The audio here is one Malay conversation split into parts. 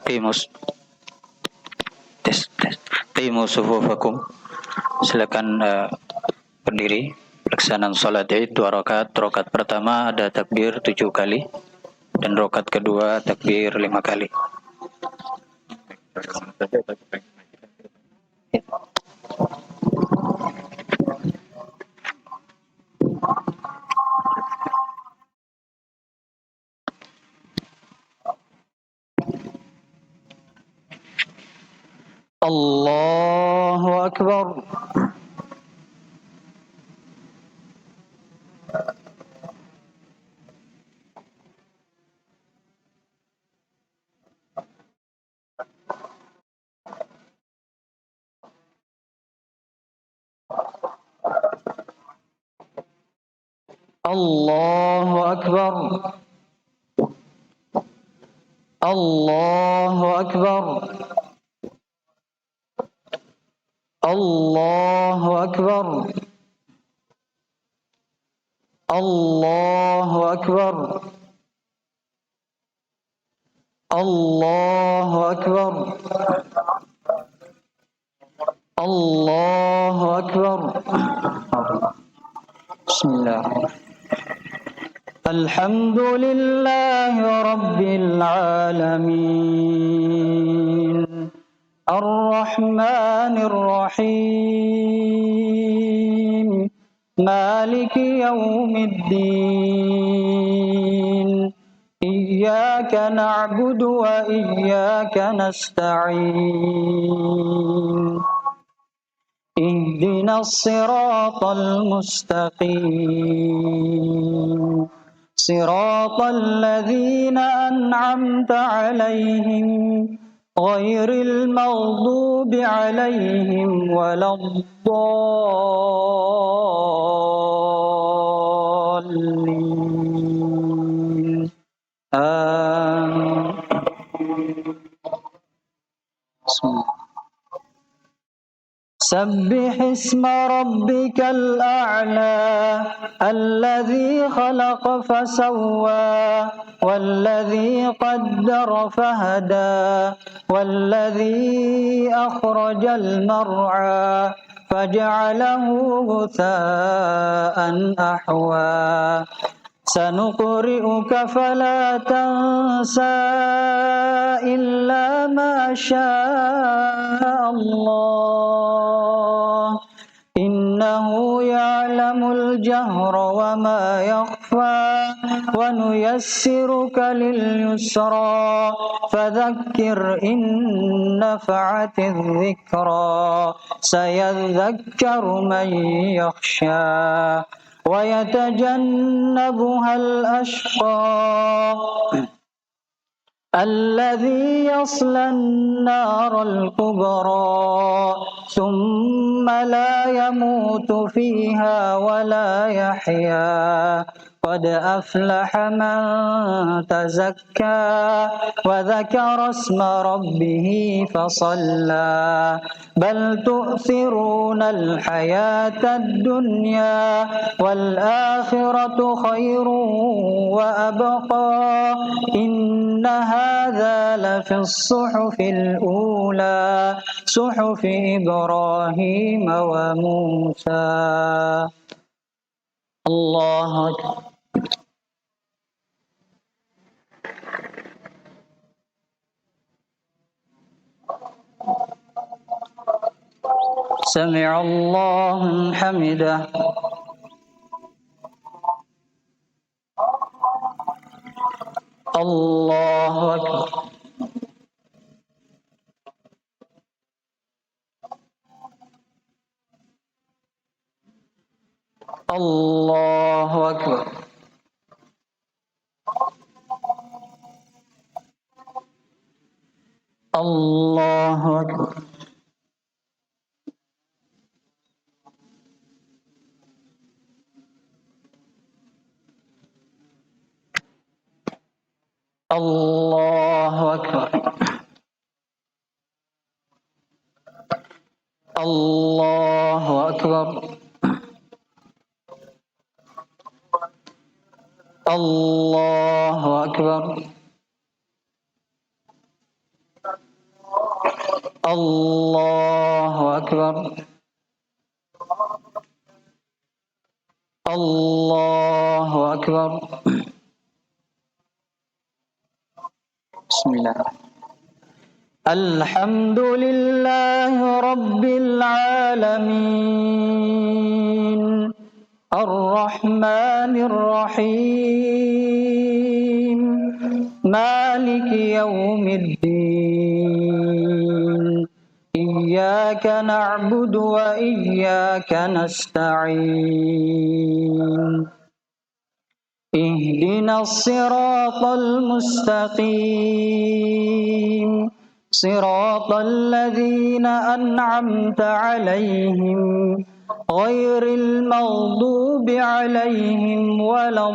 Qimus tes qimu sufufakum. Silakan berdiri. Pelaksanaan salat Id 2 rakaat. Rakaat pertama ada takbir 7 kali dan rakaat kedua takbir 5 kali. Allahu Akbar. Allahu Akbar. Allahu Akbar. Allahu Akbar. Allahu Akbar. Allahu Akbar. Allahu Akbar. Bismillah. Alhamdulillahi Rabbil Alamin. Ar-Rahmanir Rahim. Maliki Yawmiddin. Iyyaka na'budu wa iyyaka nasta'in. Ihdinas siratal mustaqim. Siratal ladzina an'amta 'alaihim ghairil maghdubi 'alaihim waladdallin. Amin. سبح اسم ربك الأعلى الذي خلق فسوى والذي قدر فهدى والذي أخرج المرعى فجعله غثاء أحوى سنقرئك فلا تنسى إلا ما شاء الله إنه يعلم الجهر وما يخفى ونيسرك لليسرى فذكر إن نفعت الذكرى سيذكر من يخشى ويتجنبها الأشقى الذي يصلى النار الكبرى ثم لا يموت فيها ولا يحيا قد أفلح من تزكى وذكر اسم ربه فصلى بل تؤثرون الحياة الدنيا والآخرة خير وأبقى إن هذا لفي الصحف الأولى صحف إبراهيم وموسى. الله أكبر. سمع الله لمن حمده. الله أكبر. الله أكبر. الله أكبر. الله أكبر. الله أكبر. الله أكبر. الله أكبر. الله أكبر. بسم الله. الحمد لله رب العالمين الرحمن الرحيم مالك يوم الدين إياك نعبد وإياك نستعين اهدنا الصراط المستقيم صراط الذين أنعمت عليهم غير المغضوب عليهم ولا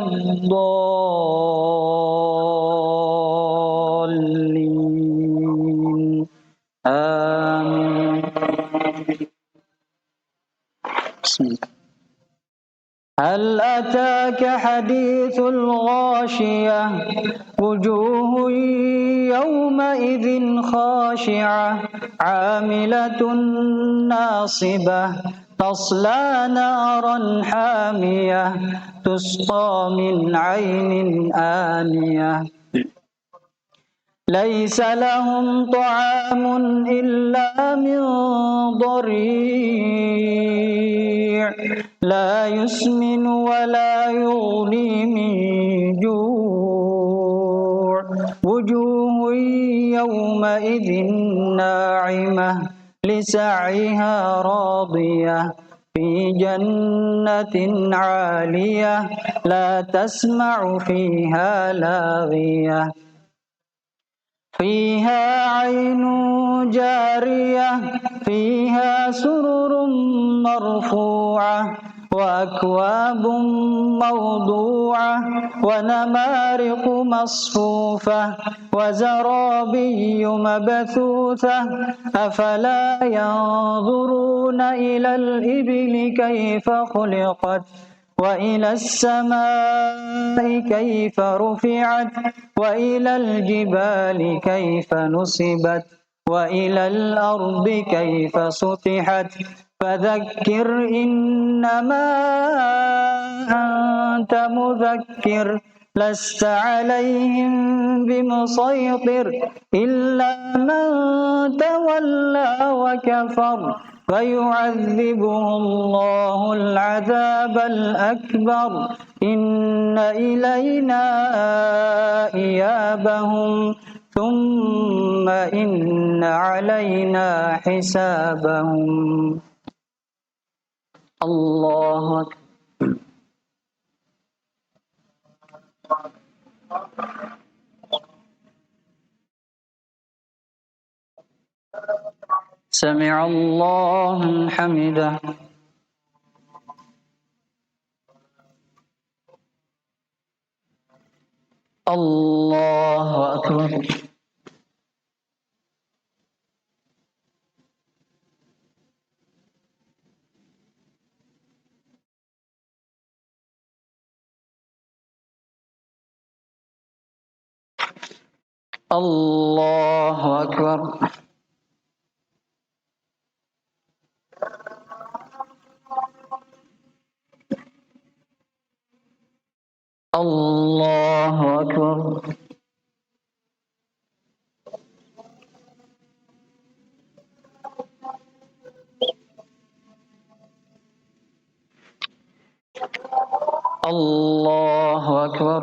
الضالين آمين. بسم الله. هل أتاك حديث الغاشية وجوه يومئذ خاشعة عاملة ناصبة تصلى نارا حامية تسقى من عين آنية ليس لهم طعام إلا من ضريع لا يسمن ولا يغني من جوع وجوه يومئذ ناعمة لسعيها راضية في جنة عالية لا تسمع فيها لاغية فيها عين جارية فيها سرر مرفوعة وأكواب موضوعة ونمارق مصفوفة وزرابي مبثوثة أفلا ينظرون إلى الإبل كيف خلقت وإلى السماء كيف رفعت وإلى الجبال كيف نصبت وإلى الأرض كيف سطحت فذكر إنما أنت مذكر لست عليهم بمسيطر إلا من تولى وكفر فيعذبه الله العذاب الأكبر إن إلينا إيابهم ثم إن علينا حسابهم. الله أكبر. سمع الله لمن حمده. الله أكبر. الله أكبر الله أكبر الله أكبر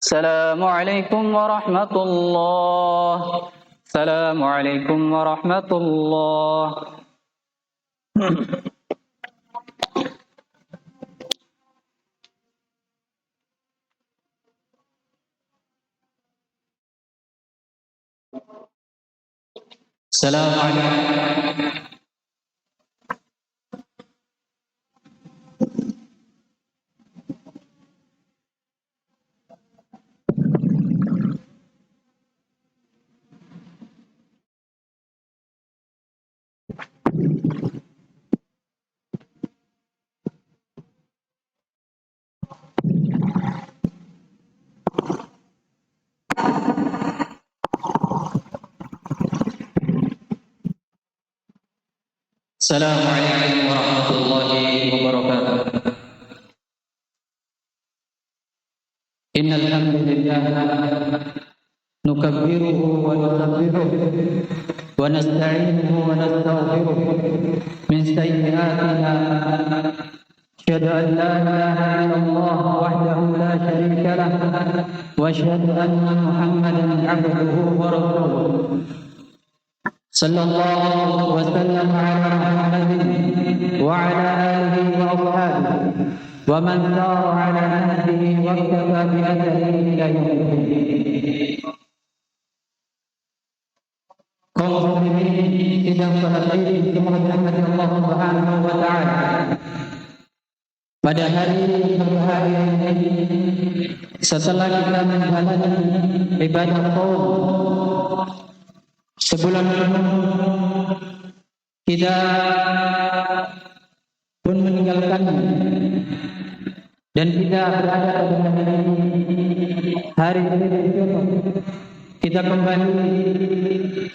السلام عليكم ورحمة الله السلام عليكم ورحمة الله السلام عليكم السلام عليكم ورحمة الله وبركاته إن الحمد لله نكبره ونسبحه ونستعينه ونستغفره من سيئاتنا أشهد أن لا إله إلا الله وحده لا شريك له وأشهد أن محمدا عبده ورسوله صلى الله وسلم على محمد وعلى آله وأصحابه ومن سار على نهجه واكتفى بأثره إلى يوم الدين. Kaum muslimin sidang salat Id semoga dirahmati Allah Subhanahu wa taala. Pada hari berbahagia ini, setelah kita menjalani ibadah qaum sebulan penuh, kita pun meninggalkannya dan kita berada pada hari kita kembali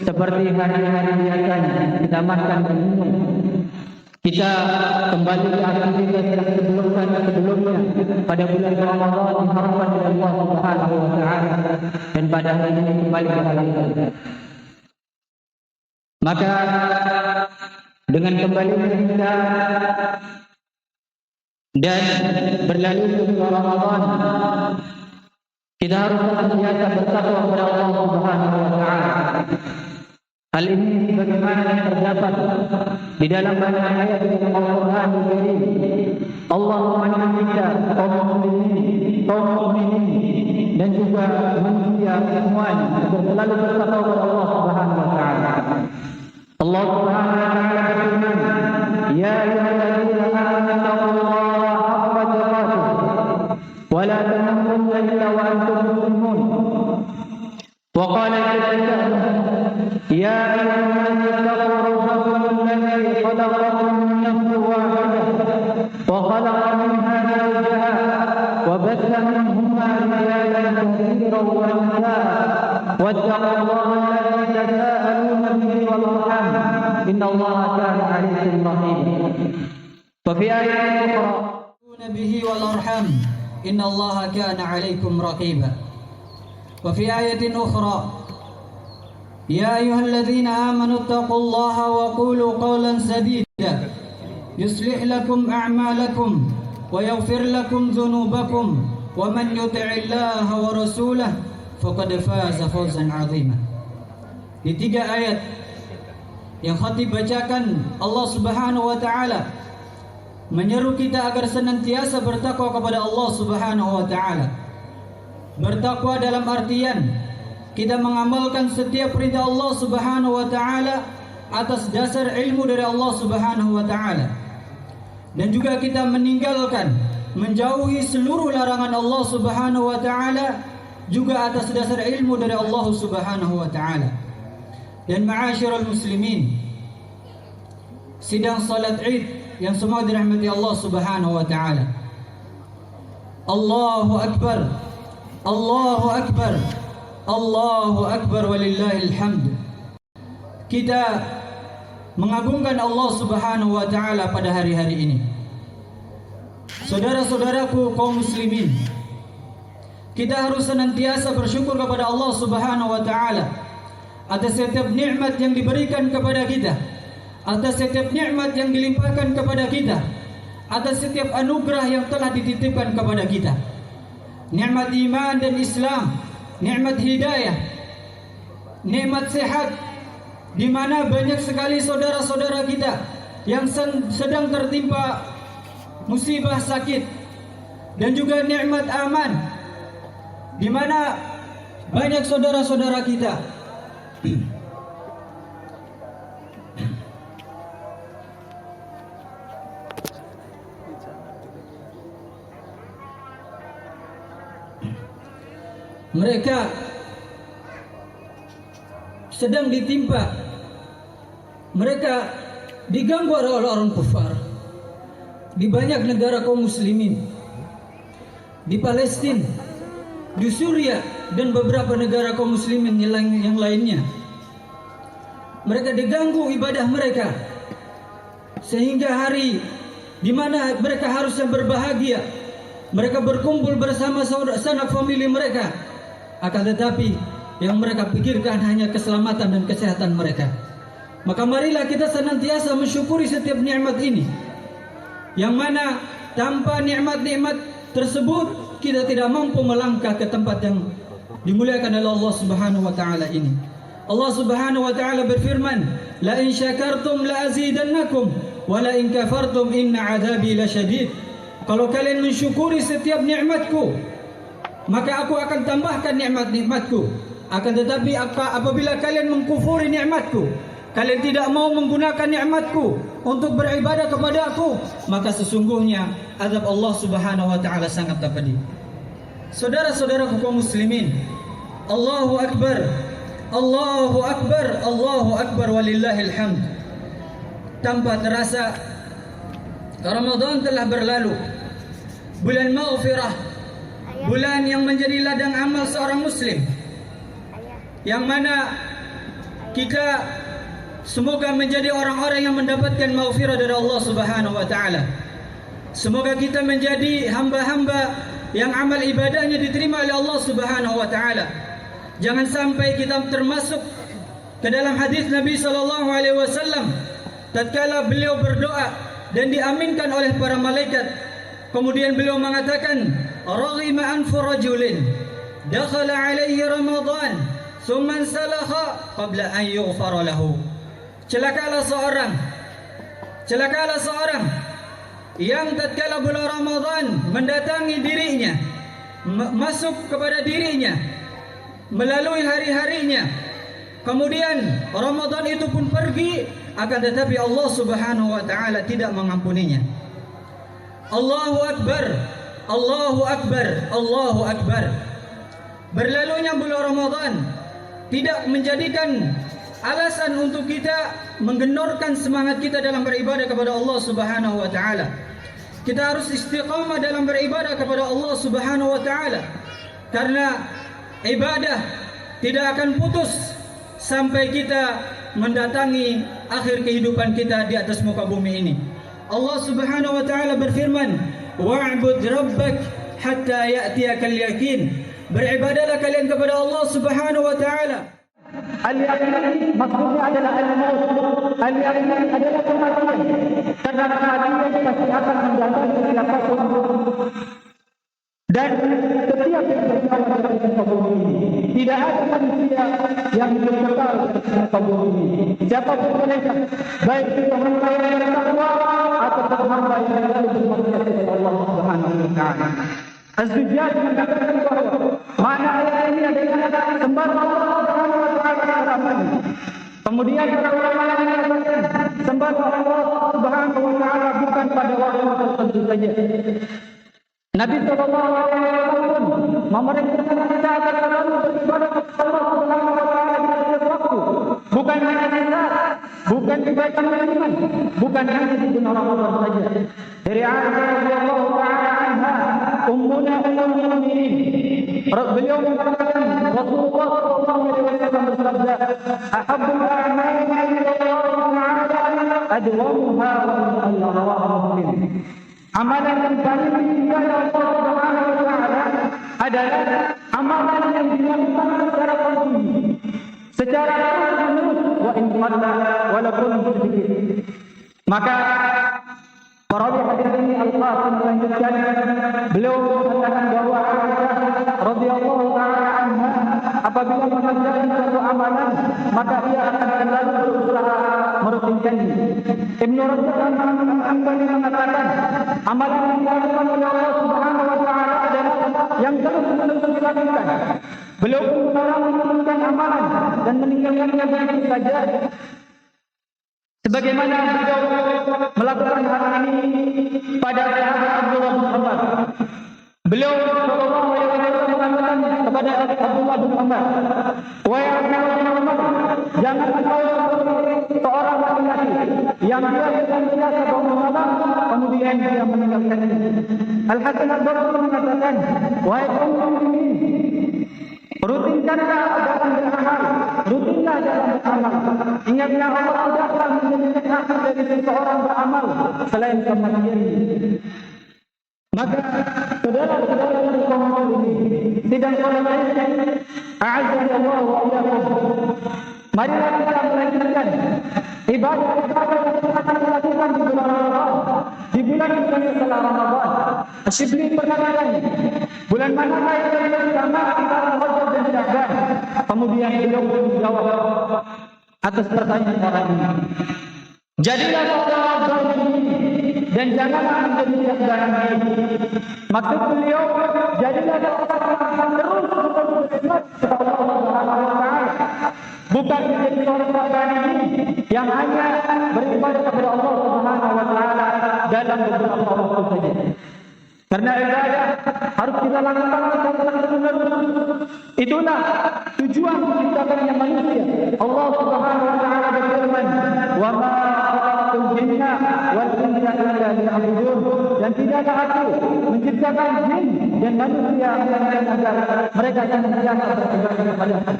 seperti hari-hari biasanya, kita makan dan minum, kita kembali ke aktivitas yang sebelumnya pada bulan Ramadan diharapkan oleh Allah Subhanahu wa taala, dan pada hari ini kembali ke hal itu. Maka dengan kembali kita dan berlalu ke Ramadan, kita harus senantiasa bertakwa kepada Allah Subhanahu wa taala. Hal ini sebagaimana yang terdapat di dalam banyak ayat dalam Al-Qur'an Al-Karim. Allah meminta kaum muslimin, kaum mukminin dan juga manusia semuanya agar selalu bertakwa kepada Allah Subhanahu wa taala. Allah Subhanahu wa taala berfirman, "Ya ayyuhalladzina amanu taqullaha haqqa tuqatih wa la tamutunna illa wa antum muslimun." Wa qala jalla "Ya ayyuhan nasu rabbakum alladzi khalaqakum min nafsin wahidah wa khalaqa minha zawjaha wa batha minhuma rijalan katsiran wa nisaa واتقوا الله الذي تساءلون به والأرحام إن الله كان عليكم رقيبا. وفي آية أخرى به والأرحام إن الله كان عليكم رقيبا. وفي آية أخرى يا أيها الذين آمنوا اتقوا الله وقولوا قولا سديدا يصلح لكم أعمالكم ويغفر لكم ذنوبكم ومن يطع الله ورسوله faqad faza fawzan 'azima. Di 3 ayat yang khatib bacakan, Allah Subhanahu wa taala menyeru kita agar senantiasa bertakwa kepada Allah Subhanahu wa taala. Bertakwa dalam artian kita mengamalkan setiap perintah Allah Subhanahu wa taala atas dasar ilmu dari Allah Subhanahu wa taala. Dan juga kita meninggalkan, menjauhi seluruh larangan Allah Subhanahu wa taala juga atas dasar ilmu dari Allah Subhanahu wa taala. Dan ma'asyiral muslimin, sidang salat Id yang semua dirahmati Allah Subhanahu wa taala. Allahu akbar. Allahu akbar. Allahu akbar walillahil hamd. Kita mengagungkan Allah Subhanahu wa taala pada hari-hari ini. Saudara-saudaraku kaum muslimin, kita harus senantiasa bersyukur kepada Allah Subhanahu wa taala atas setiap nikmat yang diberikan kepada kita, atas setiap nikmat yang dilimpahkan kepada kita, atas setiap anugerah yang telah dititipkan kepada kita. Nikmat iman dan Islam, nikmat hidayah, nikmat sehat, di mana banyak sekali saudara-saudara kita yang sedang tertimpa musibah sakit, dan juga nikmat aman, di mana banyak saudara-saudara kita mereka sedang ditimpa, mereka diganggu oleh orang kufar di banyak negara kaum muslimin, di Palestina, di Suriah, dan beberapa negara kaum muslimin yang lainnya. Mereka diganggu ibadah mereka, sehingga hari di mana mereka harusnya berbahagia, mereka berkumpul bersama sanak famili mereka, akan tetapi yang mereka pikirkan hanya keselamatan dan kesehatan mereka. Maka marilah kita senantiasa mensyukuri setiap nikmat ini, yang mana tanpa nikmat-nikmat tersebut kita tidak mampu melangkah ke tempat yang dimuliakan oleh Allah Subhanahu wa taala ini. Allah Subhanahu wa taala berfirman, "La in syakartum la azidannakum wa la in kafartum inna 'adzabi lasyadid." Kalau kalian mensyukuri setiap nikmatku, maka aku akan tambahkan nikmat-nikmatku. Akan tetapi apabila kalian mengkufuri nikmatku, kalian tidak mau menggunakan nikmatku untuk beribadah kepada aku, maka sesungguhnya azab Allah Subhanahu wa taala sangat pedih. Saudara-saudaraku kaum muslimin, Allahu akbar. Allahu akbar. Allahu akbar walillahil hamd. Tanpa terasa Ramadan telah berlalu. Bulan maghfirah, bulan yang menjadi ladang amal seorang muslim, yang mana kita semoga menjadi orang-orang yang mendapatkan maghfirah dari Allah Subhanahu wa taala. Semoga kita menjadi hamba-hamba yang amal ibadahnya diterima oleh Allah Subhanahu wa taala. Jangan sampai kita termasuk ke dalam hadis Nabi sallallahu alaihi wasallam tatkala beliau berdoa dan diaminkan oleh para malaikat. Kemudian beliau mengatakan, "Raghima anfu rajulin dakhala alaihi Ramadan, thumma salakha qabla an yughfara lahu." Celakalah seorang yang tatkala bulan Ramadan mendatangi dirinya, masuk kepada dirinya melalui hari-harinya, kemudian Ramadan itu pun pergi, akan tetapi Allah Subhanahu wa taala tidak mengampuninya. Allahu akbar. Allahu akbar. Allahu akbar. Berlalunya bulan Ramadan tidak menjadikan alasan untuk kita menggendorkan semangat kita dalam beribadah kepada Allah Subhanahu wa taala. Kita harus istiqamah dalam beribadah kepada Allah Subhanahu wa taala, karena ibadah tidak akan putus sampai kita mendatangi akhir kehidupan kita di atas muka bumi ini. Allah Subhanahu wa taala berfirman, "Wa'bud rabbak hatta ya'tiyakal yaqin." Beribadahlah kalian kepada Allah Subhanahu wa taala. Al-yaqin maksudnya adalah al-maut. Al-yaqin adalah kematian. Karena kematian pasti akan mendatangi siapapun. Dan setiap yang berjalan di muka bumi ini, tidak ada manusia yang kekal di muka bumi ini. Siapapun mereka, baik itu hamba yang bertakwa atau hamba yang bermaksiat kepada Allah Subhanahu wa taala. Az-Zujjaj mengatakan bahawa makna ayat ini adalah sembah Allah Subhanahu wa taala. Kemudian para ulama lain mengatakan sembah Allah Subhanahu wa taala bukan pada waktu tertentu saja. Nabi sallallahu alaihi wasallam memerintahkan kita agar selalu beribadah kepada Allah Subhanahu wa taala di setiap waktu, bukan hanya di saat, bukan di bacaan musliman, bukan hanya di bulan Ramadan saja. Dari Aisyah radhiyallahu taala anha, ummuna ummul mukminin, beliau mengatakan Rasulullah sallallahu alaihi wasallam bersabda, "Ahabbul a'mali ila Allah ta'ala adwamuha wa illa rawahu Muslim." Amalan yang paling dicintai Allah Subhanahu wa taala adalah amalan yang dilakukan secara konsisten, secara terus-menerus, wa in qalla walaupun sedikit. Maka perawi hadis ini Al-Qasim melanjutkan, beliau mengatakan bahwa Aisyah radhiyallahu taala anha apabila mengerjakan suatu amalan maka ia akan selalu berusaha merutinkannya. Ibnu Rajab Al-Hambali mengatakan amalan yang dilakukan oleh Allah Subhanahu wa taala adalah yang terus-menerus dilakukan. Beliau pun melarang melakukan amalan dan meninggalkannya begitu saja. Sebagaimana beliau melakukan hal ini pada sahabat Abdullah bin Umar. Beliau sallallahu alaihi wasallam mengatakan kepada Abdullah bin Umar, "Wahai Abdullah bin Umar, jangan engkau seperti seorang laki-laki yang dia senantiasa bangun malam kemudian dia meninggalkannya." Al-Hasan al-Basri mengatakan, "Wahai kaum muslimin, rutinkanlah dalam beramal, rutinlah dalam beramal. Ingatlah Allah tidak akan menjadikan akhir dari seseorang beramal selain kematian." Maka saudara-saudara yang kaum muslimin, sidang salat ini, a'azzallahu wa iyyakum. Marilah kita melanjutkan ibadah-ibadah yang kita lakukan di bulan Ramadan, di bulan-bulan setelah Ramadan. Syibli pernah bertanya, bulan mana yang lebih utama antara Rajab dan Sya'ban? Kemudian beliau pun menjawab atas pertanyaan orang ini, jadilah seorang Rajab dan janganlah menjadi Sya'ban. Maksud beliau, jadilah seorang yang terus beribadah kepada Allah Subhanahu wa taala. Bukan menjadi seorang Sya'ban yang hanya beribadah kepada Allah Subhanahu wa taala dalam beberapa waktu saja. Karena ibadah harus kita lakukan secara terus-menerus. Itulah tujuan diciptakannya manusia. Allah Subhanahu wa taala berfirman, "Wa ma khalaqtul jinna wal insa illa liya'budun." Dan tidaklah aku menciptakan jin dan manusia agar mereka senantiasa beribadah kepada Allah.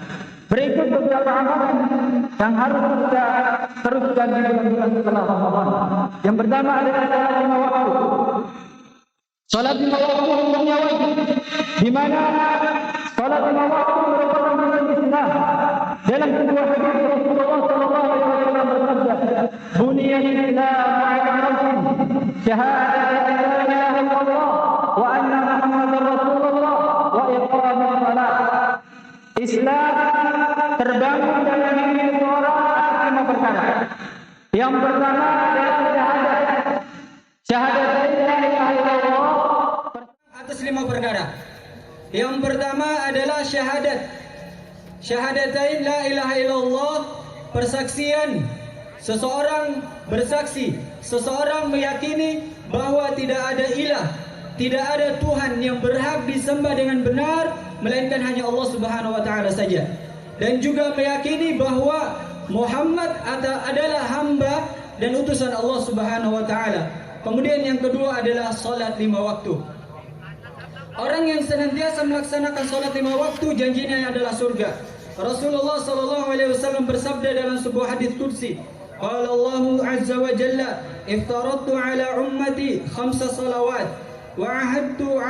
Berikut beberapa amalan yang harus kita teruskan di bulan-bulan setelah Ramadan. Yang pertama adalah salat 5 waktu. Salat 5 waktu hukumnya wajib, di mana salat 5 waktu merupakan rukun Islam. Dalam sebuah hadis Rasulullah sallallahu alaihi wasallam bersabda, "Buniyal Islam 'ala khamsin, syahadati an la ilaha illallah wa anna Muhammadar Rasulullah wa iqamis shalah." Islam terbangun dalam diri seorang atas 5 perkara. Yang pertama adalah syahadat. Syahadat la ilaha illallah Atas 5 perkara. Yang pertama adalah syahadat. Syahadatain la ilaha illallah, persaksian. Seseorang bersaksi, seseorang meyakini bahwa tidak ada ilah, tidak ada Tuhan yang berhak disembah dengan benar melainkan hanya Allah Subhanahu wa taala saja. Dan juga meyakini bahwa Muhammad adalah hamba dan utusan Allah Subhanahu wa taala. Kemudian yang kedua adalah salat 5 waktu. Orang yang senantiasa melaksanakan salat 5 waktu janjinya adalah surga. Rasulullah sallallahu alaihi wasallam bersabda dalam sebuah hadis qudsi, qala Allah azza wa jalla, iftaradtu ala ummati 5 salawat wa ahadtu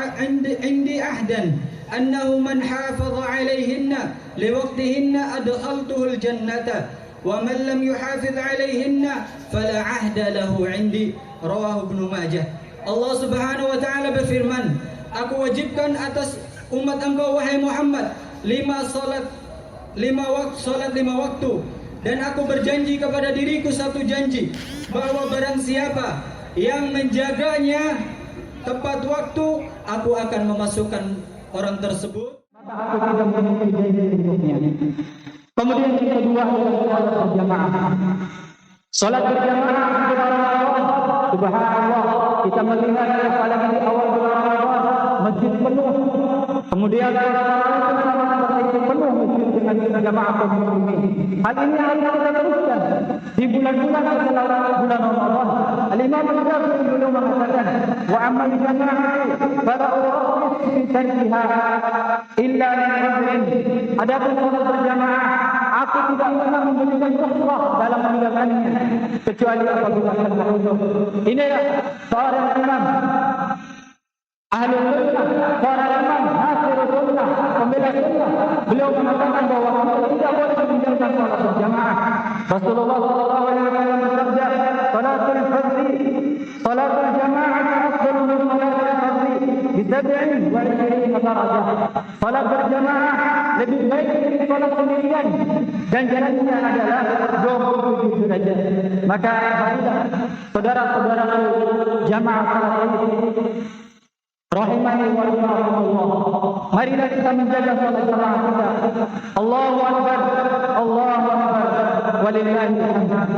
indi ahdan annahu man hafaza alaihinna liwaqtihinna adkhaltuhu aljannata wa man lam yuhafiz alaihinna fala ahda lahu indi. Rawahu Ibnu Majah. Allah Subhanahu wa taala berfirman, aku wajibkan atas umat engkau wahai Muhammad 5 salat 5 waktu, dan aku berjanji kepada diriku satu janji, bahwa barang siapa yang menjaganya tepat waktu, aku akan memasukkan orang tersebut. Maka aku tidak memiliki janji untuknya. Kemudian yang kedua adalah salat berjamaah. Salat berjamaah di bulan Ramadan, subhanallah, kita melihat apalagi di awal bulan Ramadan masjid penuh. Kemudian itu penuh masjid dengan jamaah kaum muslimin. Hal ini harus kita teruskan di bulan-bulan setelah bulan Ramadan. Al-Imam Al-Syafi'i beliau mengatakan, wa amma al-jama'ah fala uraqis fi tarkiha illa min fadlin. Adapun salat berjamaah, aku tidak pernah memberikan rukhsah dalam meninggalkannya kecuali apabila ada uzur. Inilah seorang imam ahli sunnah, seorang imam nasir sunnah, pembela sunnah. Beliau mengatakan bahwa kita tidak boleh meninggalkan salat berjamaah. Rasulullah sallallahu alaihi wasallam bersabda, salatul fardhi, salatul jamaah afdalu min salatil fardhi bi 27 darajah. Salat berjamaah lebih baik dari salat sendirian dan jaraknya adalah 27 derajat. Maka marilah saudara-saudaraku jamaah salat ini rahimani wa rahimakumullah, marilah kita menjaga salat jamaah kita. Allahu akbar, Allahu akbar, walillahi alhamd.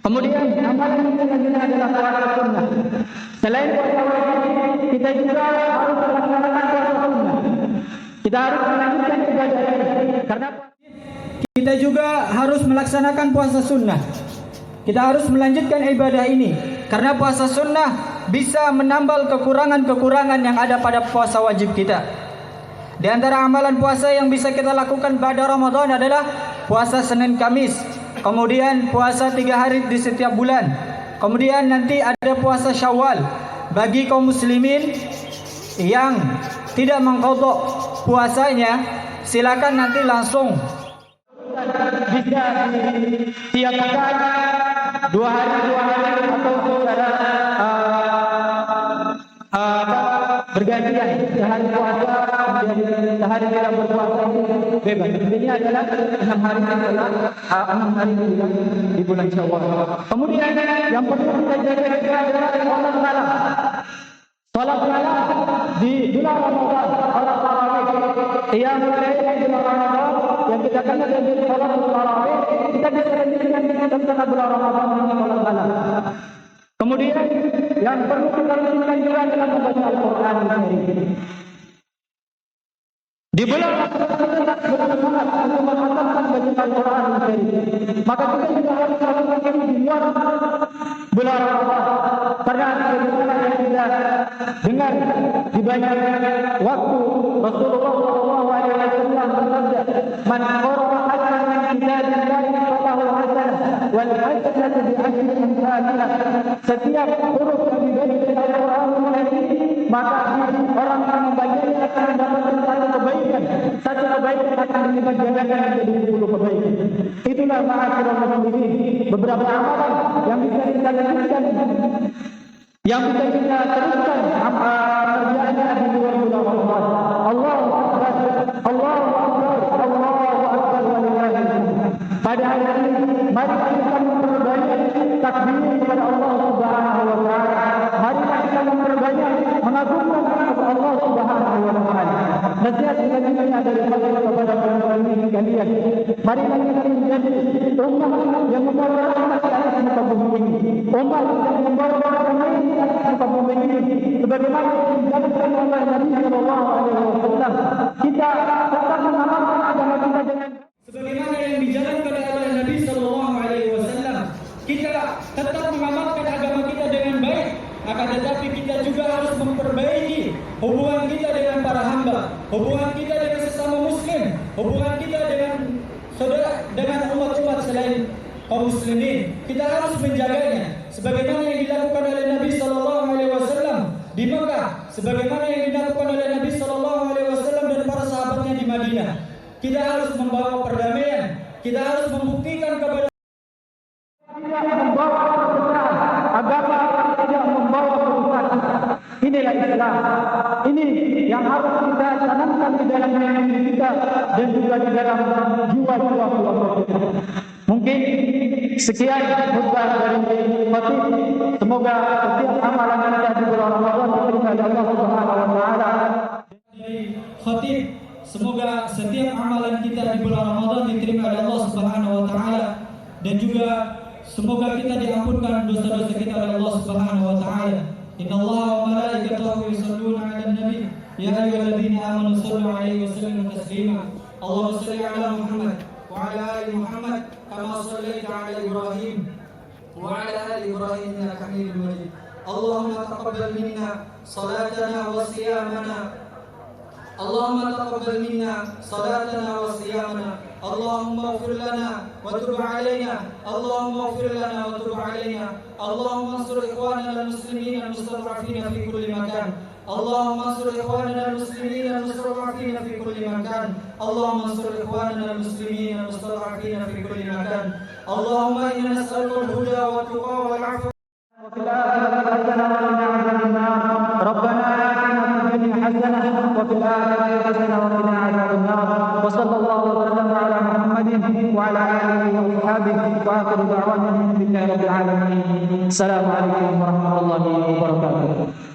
Kemudian amalan yang selanjutnya adalah puasa sunnah. Selain puasa wajib, kita juga harus melaksanakan puasa sunnah. Kita harus melanjutkan ibadah ini karena kita juga harus melaksanakan puasa sunnah. Kita harus melanjutkan ibadah ini karena puasa sunnah bisa menambal kekurangan-kekurangan yang ada pada puasa wajib kita. Di antara amalan puasa yang bisa kita lakukan pada Ramadan adalah puasa Senin Kamis, kemudian puasa 3 hari di setiap bulan, kemudian nanti ada puasa Syawal. Bagi kaum muslimin yang tidak mengqadha puasanya, silakan nanti langsung bisa ditiadakan 2 hari atau secara bergantian, sehari puasa dan sehari tidak berpuasa itu bebas. Ini adalah 6 hari setelah 6 hari di bulan Syawal. Kemudian yang perlu kita jaga juga adalah salat malam. Salat malam di bulan Ramadan, salat tarawih yang mulai di bulan Ramadan yang kita kenal dengan salat tarawih, kita bisa lanjutkan dengan tengah bulan Ramadan dengan salat malam. Kemudian yang perlu kita lakukan juga adalah membaca Al-Quran. Di bulan Ramadan untuk menghatamkan bacaan Al-Quran, maka kita juga harus melakukan ini di luar bulan Ramadan. Karena sebagaimana yang kita dengar di banyak waktu Rasulullah sallallahu alaihi wasallam bersabda, "Man qara'a hasanatan min kitabillahi falahu hasanah wal hasanatu bi asyri amsalha." Setiap huruf yang dibaca dalam Al-Quran ini, maka orang yang membacanya akan mendapatkan satu kebaikan. Satu kebaikan akan dilipat gandakan menjadi 10 kebaikan. Itulah ma'asyiral muslimin, beberapa amalan yang bisa kita lakukan, yang bisa kita teruskan kerjaannya di luar bulan Ramadan. Allahu Akbar, Allahu Akbar, Allahu Akbar walillahi alhamd. Pada hari ini mari kita memperbanyak takbir kepada Allah Subhanahu wa taala. Mari kita memperbanyak mengagungkan Allah Subhanahu wa taala. Nasihat selanjutnya daripada kepada para muslimin sekalian, mari kita menjadi umat yang membawa rahmat ke atas muka bumi ini, umat yang membawa rahmat ke atas muka bumi ini, sebagaimana yang dijelaskan oleh Nabi Sallallahu Alaihi Wasallam. Kita tetap mengamalkan agama kita dengan sebagaimana yang dijalankan oleh Nabi Sallallahu Alaihi Wasallam. Kita tetap mengamalkan agama kita dengan baik, akan tetapi kita juga harus memperbaiki hubungan kita dengan para hamba, hubungan kita dengan sesama muslim, hubungan kita dengan dengan umat-umat selain kaum muslimin. Kita harus menjaganya sebagaimana yang dilakukan oleh Nabi sallallahu alaihi wasallam di Mekah, sebagaimana yang dilakukan oleh Nabi sallallahu alaihi wasallam dan para sahabatnya di Madinah. Kita harus membawa perdamaian. Kita harus membuktikan kepada tidak membawa perpecahan, agama tidak membawa kerusakan. Inilah Islam. Ini yang harus kita tanamkan di dalam diri kita dan juga di dalam jiwa-jiwa keluarga kita. Mungkin sekian khutbah dari khatib. Semoga setiap amalan kita di bulan Ramadan diterima oleh Allah Subhanahu wa taala. Dari khatib, semoga setiap amalan kita di bulan Ramadan diterima oleh Allah Subhanahu wa taala dan juga semoga kita diampunkan dosa-dosa kita oleh Allah Subhanahu wa taala. Innallaha wa malaikatahu yusholluna 'alan nabi ya ayyuhalladzina amanu shallu 'alaihi wa sallimu taslima. Allahumma shalli 'ala Muhammad wa 'ala ali Muhammad kama shallaita 'ala Ibrahim wa 'ala ali Ibrahim innaka Hamidum Majid. Allahumma taqabbal minna salatana wa siyamana. Allahumma taqabbal minna salatana wa siyamana. Allahumma ighfir lana wa tub 'alaina. Allahumma ighfir lana wa tub 'alaina. Allahumma ansur ikhwanana al-muslimin al-mustad'afin fi kulli makan. Allahumma ansur ikhwanana al-muslimin al-mustad'afin fi kulli makan. Allahumma ansur ikhwanana al-muslimin al-mustad'afin fi kulli makan. Allahumma inna nas'aluka al-huda wa at-tuqa wal 'afwa. وفي الآخرة حسنة وقنا عذاب النار. ربنا آتنا في الدنيا حسنة وفي الآخرة حسنة وقنا عذاب النار. وصلى الله وسلم على محمد وعلى آله وأصحابه وآخر دعوانا الحمد لله رب العالمين. السلام عليكم ورحمة الله وبركاته.